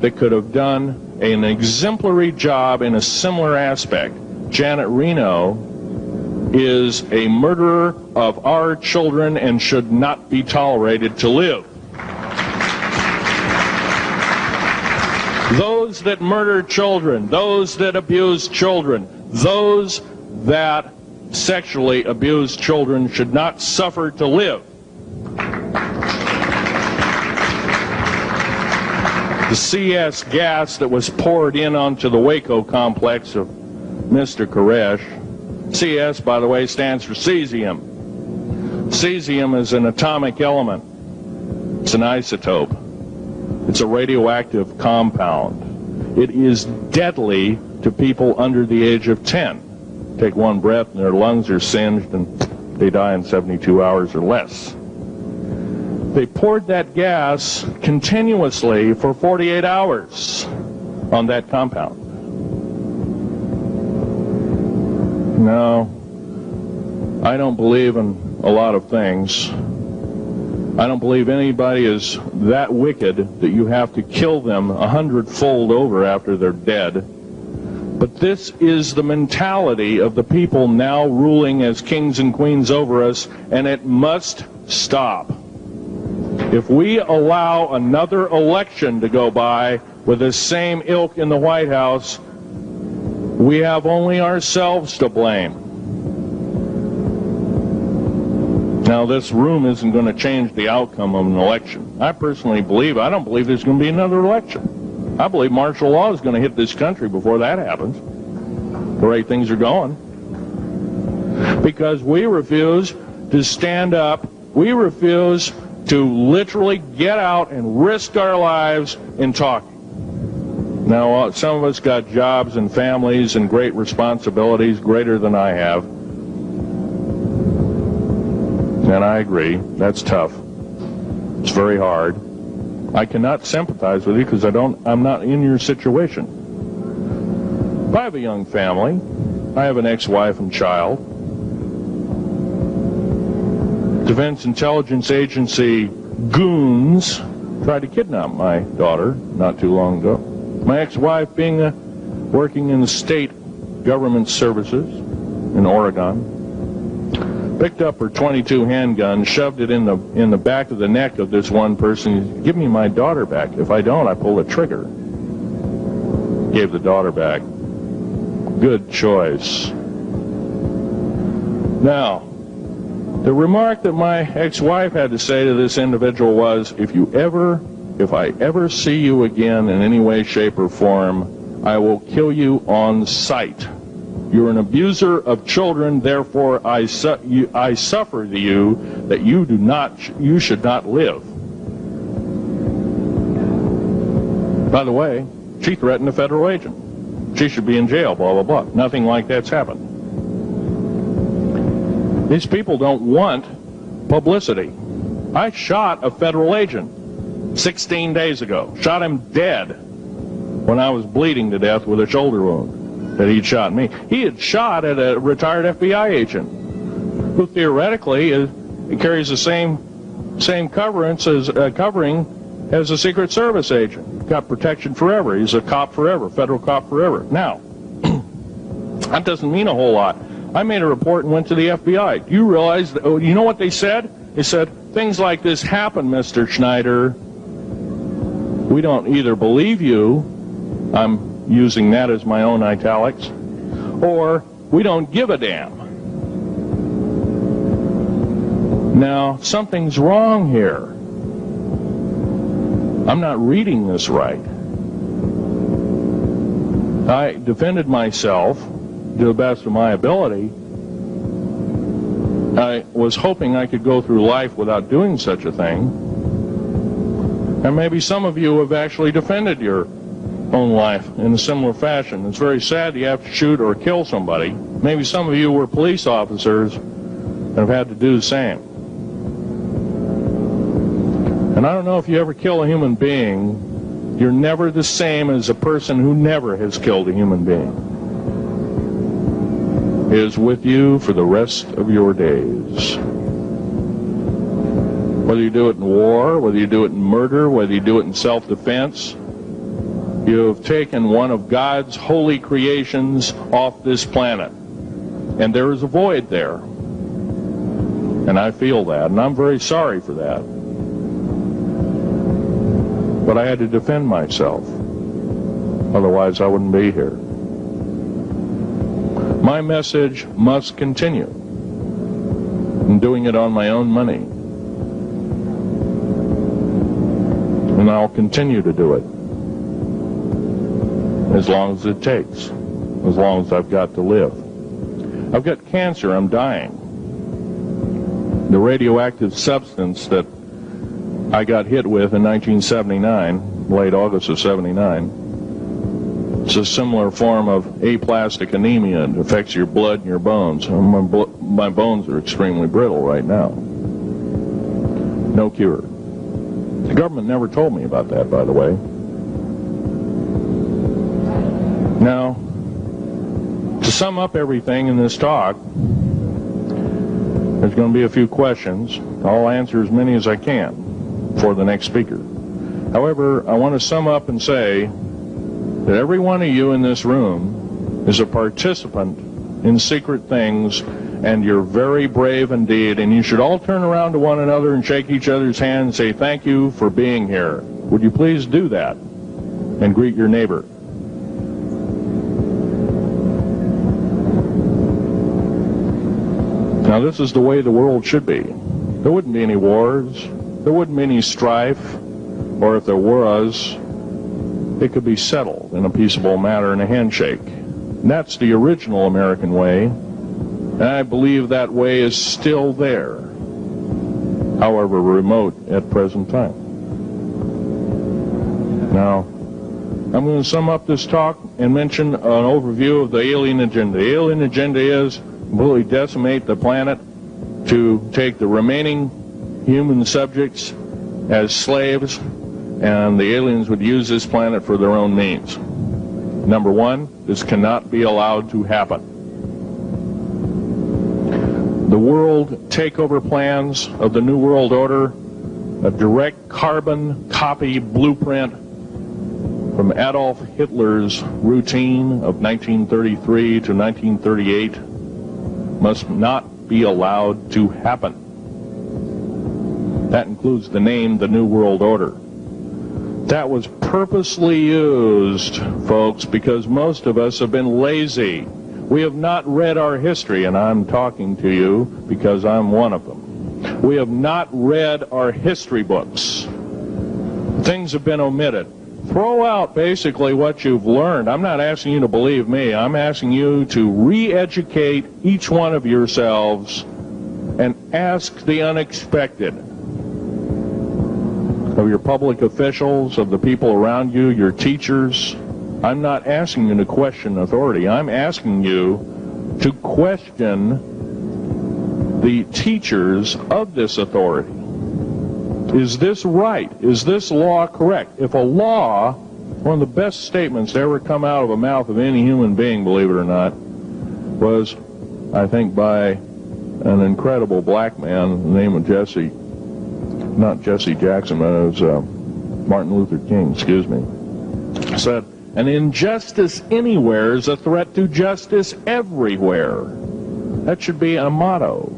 S2: that could have done an exemplary job in a similar aspect. Janet Reno is a murderer of our children and should not be tolerated to live. Those that murder children, those that abuse children, those that sexually abused children should not suffer to live. The CS gas that was poured in onto the Waco complex of Mr. Koresh, CS, by the way, stands for cesium. Cesium is an atomic element. It's an isotope. It's a radioactive compound. It is deadly to people under the age of 10. Take one breath and their lungs are singed and they die in 72 hours or less. They poured that gas continuously for 48 hours on that compound. No, I don't believe in a lot of things. I don't believe anybody is that wicked that you have to kill them 100-fold over after they're dead. But this is the mentality of the people now ruling as kings and queens over us, and it must stop. If we allow another election to go by with the same ilk in the White House, we have only ourselves to blame. Now, this room isn't going to change the outcome of an election. I personally believe, I don't believe there's going to be another election. I believe martial law is going to hit this country before that happens. The way things are going. because we refuse to stand up. We refuse to literally get out and risk our lives in talking. Now, some of us got jobs and families and great responsibilities, greater than I have. And I agree, that's tough. It's very hard. I cannot sympathize with you because I'm not in your situation. I have a young family. I have an ex-wife and child. Defense Intelligence Agency goons tried to kidnap my daughter not too long ago. My ex-wife, working in the state government services in Oregon, picked up her .22 handgun, shoved it in the back of the neck of this one person. Give me my daughter back. If I don't, I pull the trigger. Gave the daughter back. Good choice. Now, the remark that my ex-wife had to say to this individual was, if I ever see you again in any way, shape, or form, I will kill you on sight. You're an abuser of children, therefore I suffer to you that you should not live. By the way, she threatened a federal agent. She should be in jail, blah, blah, blah. Nothing like that's happened. These people don't want publicity. I shot a federal agent 16 days ago. Shot him dead when I was bleeding to death with a shoulder wound that he'd shot me. He had shot at a retired FBI agent who theoretically carries the same covering as a Secret Service agent. Got protection forever. He's a cop forever, federal cop forever. Now, that doesn't mean a whole lot. I made a report and went to the FBI. Do you realize, you know what they said? They said, things like this happen, Mr. Schneider. We don't either believe you, I'm using that as my own italics, or we don't give a damn. Now, something's wrong here. I'm not reading this right. I defended myself to the best of my ability. I was hoping I could go through life without doing such a thing. And maybe some of you have actually defended your own life in a similar fashion. It's very sad you have to shoot or kill somebody. Maybe some of you were police officers and have had to do the same. And I don't know if you ever kill a human being, you're never the same as a person who never has killed a human being. It is with you for the rest of your days. Whether you do it in war, whether you do it in murder, whether you do it in self-defense, you have taken one of God's holy creations off this planet. And there is a void there. And I feel that, and I'm very sorry for that. But I had to defend myself. Otherwise, I wouldn't be here. My message must continue. I'm doing it on my own money. And I'll continue to do it. As long as it takes. As long as I've got to live. I've got cancer. I'm dying. The radioactive substance that I got hit with in 1979, late August of 79, it's a similar form of aplastic anemia. It affects your blood and your bones. My bones are extremely brittle right now. No cure. The government never told me about that, by the way. Now, to sum up everything in this talk, there's going to be a few questions. I'll answer as many as I can for the next speaker. However, I want to sum up and say that every one of you in this room is a participant in secret things, and you're very brave indeed, and you should all turn around to one another and shake each other's hand and say thank you for being here. Would you please do that and greet your neighbor? Now, this is the way the world should be. There wouldn't be any wars. There wouldn't be any strife. Or if there was, it could be settled in a peaceable manner in a handshake. And that's the original American way. And I believe that way is still there, however remote at present time. Now, I'm going to sum up this talk and mention an overview of the alien agenda. The alien agenda is completely decimate the planet, to take the remaining human subjects as slaves, and the aliens would use this planet for their own means. Number one, this cannot be allowed to happen. The world takeover plans of the New World Order, a direct carbon copy blueprint from Adolf Hitler's routine of 1933 to 1938, must not be allowed to happen. That includes the name, the New World Order. That was purposely used, folks, because most of us have been lazy. We have not read our history, and I'm talking to you because I'm one of them. We have not read our history books. Things have been omitted. Throw out basically what you've learned. I'm not asking you to believe me. I'm asking you to re-educate each one of yourselves and ask the unexpected of your public officials, of the people around you, your teachers. I'm not asking you to question authority. I'm asking you to question the teachers of this authority. Is this right? Is this law correct? If a law, one of the best statements to ever come out of the mouth of any human being, believe it or not, was, I think, by an incredible black man, the name of Jesse, not Jesse Jackson, but it was Martin Luther King, excuse me, said, an injustice anywhere is a threat to justice everywhere. That should be a motto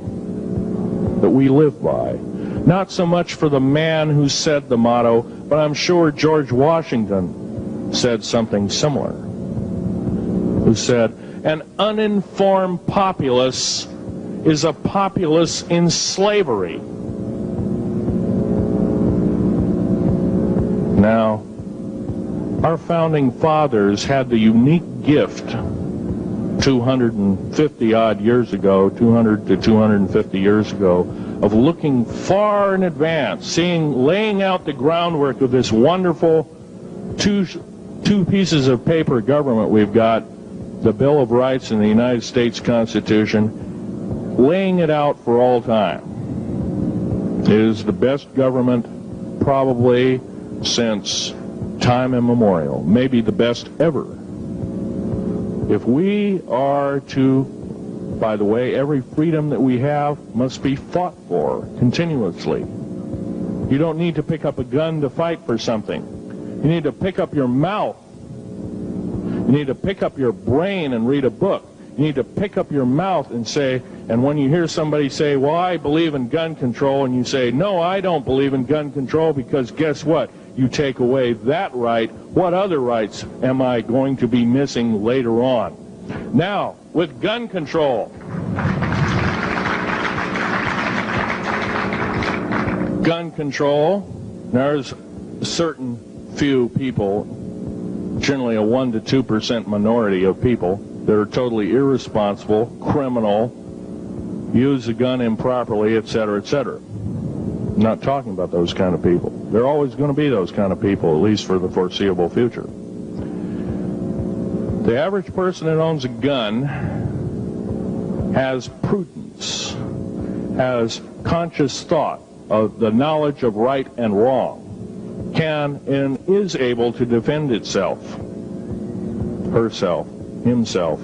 S2: that we live by. Not so much for the man who said the motto, but I'm sure George Washington said something similar, who said, an uninformed populace is a populace in slavery. Now, our founding fathers had the unique gift 250 odd years ago, 200 to 250 years ago, of looking far in advance, laying out the groundwork of this wonderful two pieces of paper government we've got, the Bill of Rights and the United States Constitution, laying it out for all time. It is the best government probably since time immemorial, maybe the best ever. If we are to, by the way, every freedom that we have must be fought for continuously. You don't need to pick up a gun to fight for something. You need to pick up your mouth. You need to pick up your brain and read a book. You need to pick up your mouth and say, and when you hear somebody say, well, I believe in gun control, and you say, no, I don't believe in gun control, because guess what? You take away that right. What other rights am I going to be missing later on? Now, with gun control. Gun control, there's certain few people, generally a 1 to 2% minority of people, that are totally irresponsible, criminal, use a gun improperly, etc., etc. I'm not talking about those kind of people. There are always going to be those kind of people, at least for the foreseeable future. The average person that owns a gun has prudence, has conscious thought of the knowledge of right and wrong, can and is able to defend itself, herself, himself,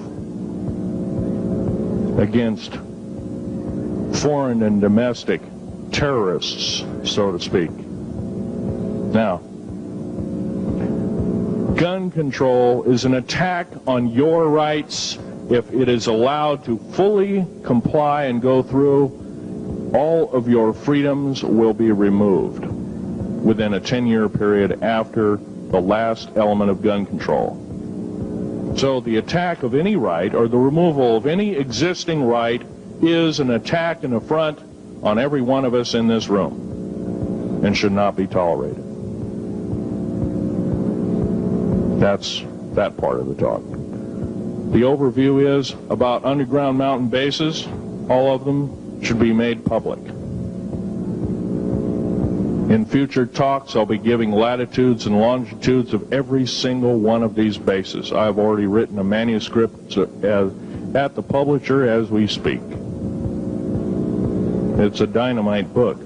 S2: against foreign and domestic terrorists, so to speak. Now, gun control is an attack on your rights. If it is allowed to fully comply and go through, all of your freedoms will be removed within a 10-year period after the last element of gun control. So the attack of any right, or the removal of any existing right, is an attack and affront on every one of us in this room, and should not be tolerated. That's that part of the talk. The overview is about underground mountain bases. All of them should be made public. In future talks, I'll be giving latitudes and longitudes of every single one of these bases. I've already written a manuscript at the publisher as we speak. It's a dynamite book.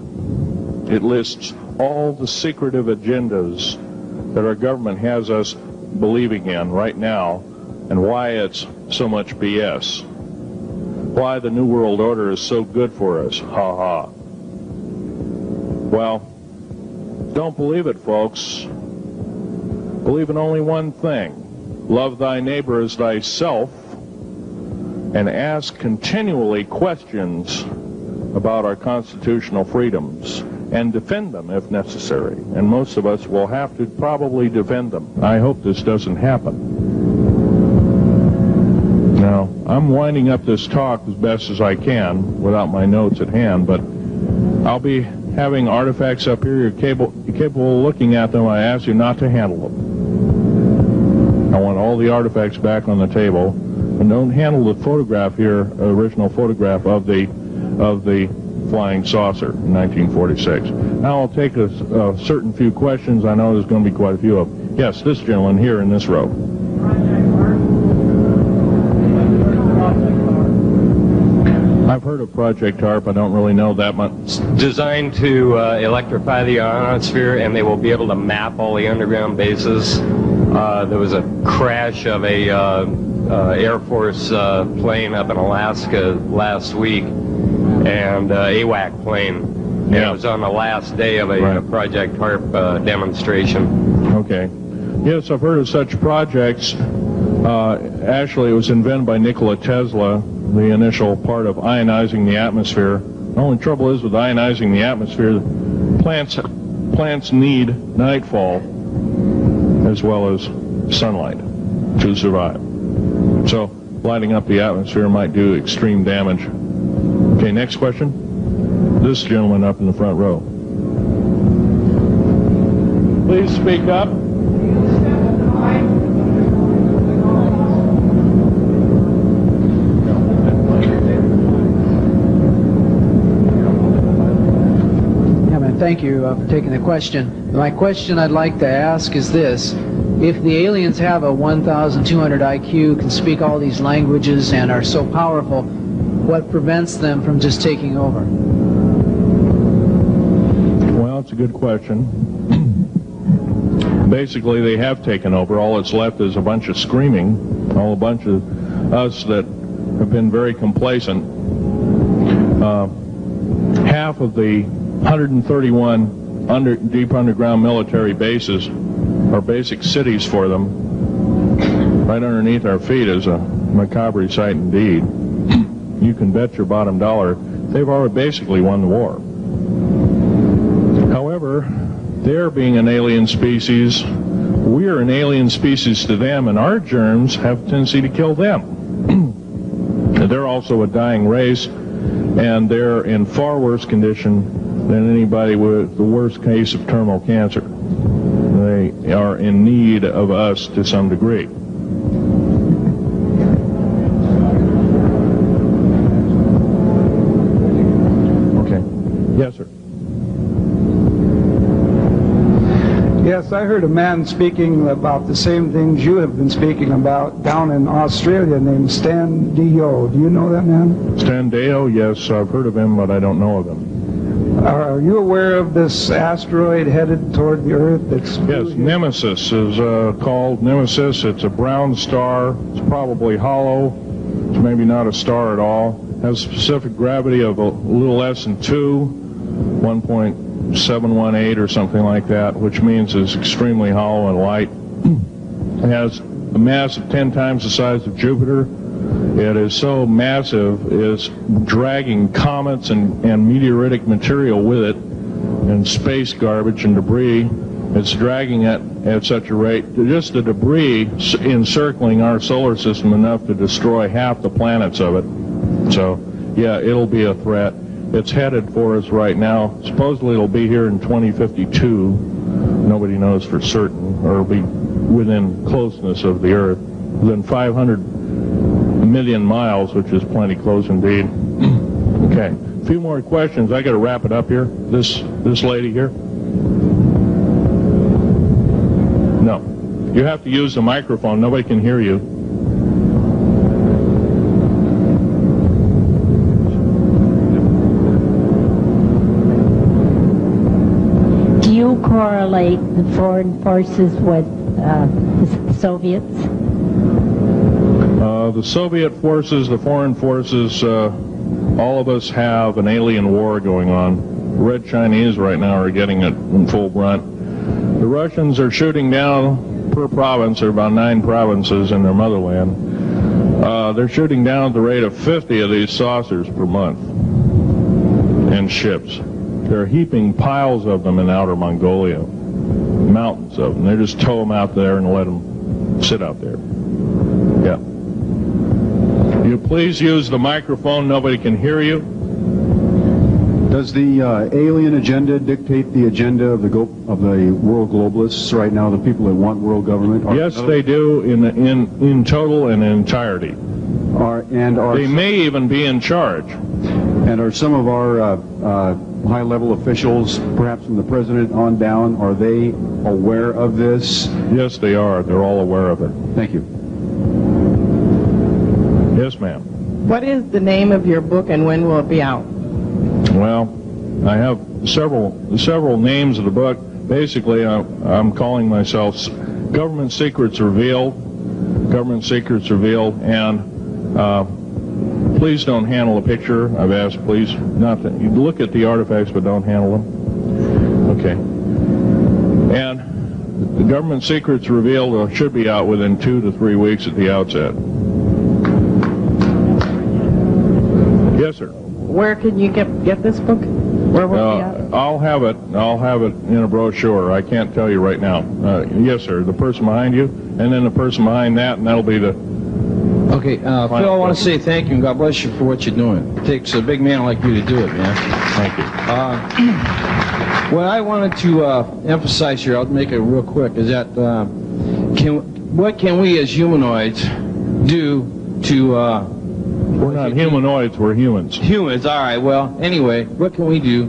S2: It lists all the secretive agendas that our government has us believing in right now, and why it's so much BS. Why the New World Order is so good for us. Ha ha. Well, don't believe it, folks. Believe in only one thing. Love thy neighbor as thyself, and ask continually questions about our constitutional freedoms, and defend them if necessary. And most of us will have to probably defend them. I hope this doesn't happen. Now, I'm winding up this talk as best as I can without my notes at hand, but I'll be having artifacts up here. You're capable of looking at them. I ask you not to handle them. I want all the artifacts back on the table, and don't handle the photograph here, original photograph of the flying saucer in 1946. Now I'll take a certain few questions. I know there's going to be quite a few of them. Yes, this gentleman here in this row. I've heard of Project HARP. I don't really know that much.
S3: It's designed to electrify the ionosphere, and they will be able to map all the underground bases. There was a crash of a Air Force plane up in Alaska last week, and AWAC plane.
S2: Yeah.
S3: It was on the last day of a Project HARP demonstration.
S2: Okay. Yes, I've heard of such projects. Actually, it was invented by Nikola Tesla, the initial part of ionizing the atmosphere. The only trouble is with ionizing the atmosphere, plants need nightfall as well as sunlight to survive. So lighting up the atmosphere might do extreme damage. Okay, next question. This gentleman up in the front row. Please speak up.
S4: Thank you for taking the question. My question I'd like to ask is this. If the aliens have a 1,200 IQ, can speak all these languages, and are so powerful, what prevents them from just taking over?
S2: Well, it's a good question. Basically, they have taken over. All that's left is a bunch of screaming, a bunch of us that have been very complacent. Half of the 131 deep underground military bases are basic cities for them. Right underneath our feet is a macabre sight indeed. You can bet your bottom dollar they've already basically won the war. However, they're being an alien species. We are an alien species to them, and our germs have a tendency to kill them. They're also a dying race, and they're in far worse condition than anybody with the worst case of terminal cancer. They are in need of us to some degree. Okay. Yes, sir.
S5: Yes, I heard a man speaking about the same things you have been speaking about down in Australia named Stan Deyo. Do you know that man?
S2: Stan Deyo, yes, I've heard of him, but I don't know of him.
S5: Are you aware of this asteroid headed toward the Earth? That's
S2: yes, Nemesis is called Nemesis. It's a brown star. It's probably hollow. It's maybe not a star at all. Has a specific gravity of a little less than 1.718 or something like that, which means it's extremely hollow and light. It has a mass of 10 times the size of Jupiter. It is so massive, it's dragging comets and meteoritic material with it, and space garbage and debris. It's dragging it at such a rate, just the debris encircling our solar system enough to destroy half the planets of it. So, yeah, it'll be a threat. It's headed for us right now. Supposedly it'll be here in 2052. Nobody knows for certain, or it'll be within closeness of the Earth, within 500 million miles, which is plenty close indeed. Okay, a few more questions. I got to wrap it up here. This lady here. No, you have to use the microphone. Nobody can hear you.
S6: Do you correlate the foreign forces with the Soviets?
S2: The Soviet forces, the foreign forces, all of us have an alien war going on. The Red Chinese right now are getting it in full brunt. The Russians are shooting down per province. There are about 9 provinces in their motherland. They're shooting down at the rate of 50 of these saucers per month and ships. They're heaping piles of them in outer Mongolia, mountains of them. They just tow them out there and let them sit out there. Yeah. You please use the microphone. Nobody can hear you.
S7: Does the alien agenda dictate the agenda of the world globalists right now? The people that want world government?
S2: Yes, they do in total and in entirety. They may even be in charge.
S7: And are some of our high-level officials, perhaps from the president on down, are they aware of this?
S2: Yes, they are. They're all aware of it.
S7: Thank you.
S2: Yes, ma'am.
S8: What is the name of your book and when will it be out?
S2: Well, I have several names of the book. Basically, I'm calling myself Government Secrets Revealed. Government Secrets Revealed, and please don't handle a picture. I've asked, please, not to. You look at the artifacts, but don't handle them. Okay. And the Government Secrets Revealed should be out within 2 to 3 weeks at the outset. Yes, sir.
S8: Where can you get this book? Where will it be out?
S2: I'll have it in a brochure. I can't tell you right now. Yes, sir. The person behind you, and then the person behind that, and that'll be the...
S9: Okay, Phil, I want to say thank you and God bless you for what you're doing. It takes a big man like you to do it, man.
S2: Thank you.
S9: What I wanted to emphasize here, I'll make it real quick, is that what can we as humanoids do to...
S2: we're not humanoids, we're humans.
S9: Humans, all right. Well, anyway, what can we do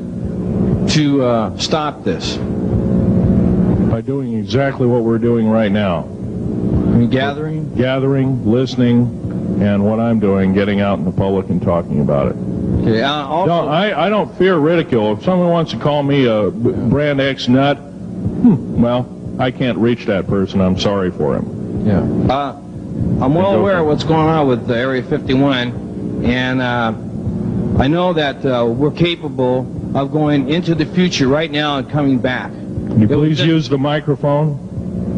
S9: to stop this?
S2: By doing exactly what we're doing right now.
S9: Gathering,
S2: listening, and what I'm doing, getting out in the public and talking about it.
S9: Okay. Also,
S2: I don't fear ridicule. If someone wants to call me a brand X nut, well, I can't reach that person. I'm sorry for him.
S9: Yeah. I'm well aware of what's going on with Area 51, and I know that we're capable of going into the future right now and coming back.
S2: Can you please use the microphone?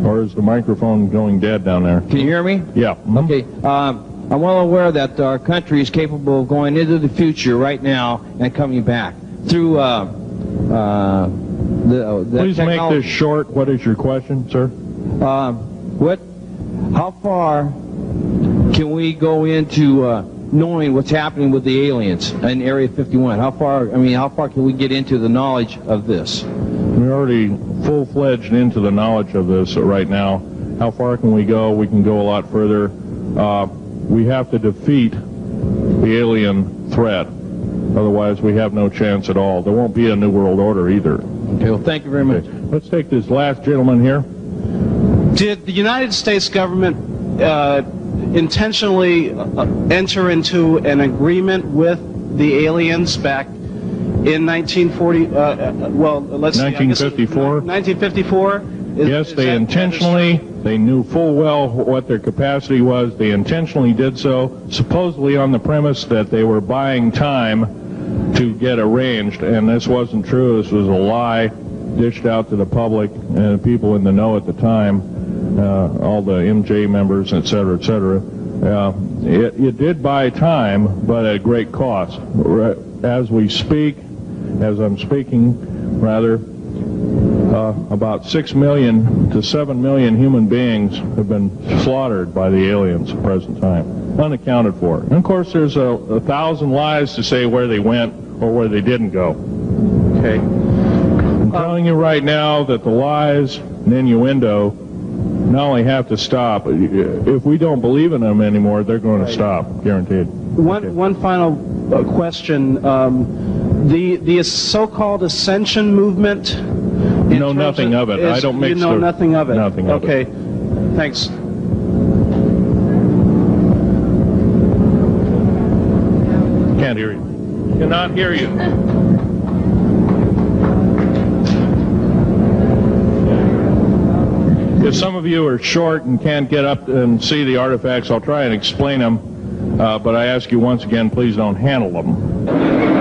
S2: Or is the microphone going dead down there?
S9: Can you hear me?
S2: Yeah.
S9: Okay. I'm well aware that our country is capable of going into the future right now and coming back through the
S2: Please make this short. What is your question, sir?
S9: How far can we go into knowing what's happening with the aliens in Area 51? How far can we get into the knowledge of this?
S2: We're already full-fledged into the knowledge of this right now. How far can we go? We can go a lot further. We have to defeat the alien threat. Otherwise, we have no chance at all. There won't be a New World Order either.
S9: Okay, well, thank you very much.
S2: Let's take this last gentleman here.
S10: Did the United States government intentionally enter into an agreement with the aliens back in
S2: 1954?
S10: 1954?
S2: Yes, they intentionally, they knew full well what their capacity was. They intentionally did so, supposedly on the premise that they were buying time to get arranged, and this wasn't true. This was a lie dished out to the public and people in the know at the time, all the MJ members, et cetera, et cetera. It did buy time, but at great cost. As we speak, as I'm speaking, rather, about 6 million to 7 million human beings have been slaughtered by the aliens at the present time, unaccounted for. And of course, there's 1,000 lies to say where they went or where they didn't go. Okay? I'm telling you right now that the lies and innuendo not only have to stop, if we don't believe in them anymore, they're going to stop, guaranteed.
S10: One final question. The so-called ascension movement.
S2: Know nothing of it. I don't mix.
S10: You know nothing of it.
S2: Nothing of it.
S10: Okay. Thanks.
S2: Can't hear you. Cannot hear you. If some of you are short and can't get up and see the artifacts, I'll try and explain them. But I ask you once again, please don't handle them.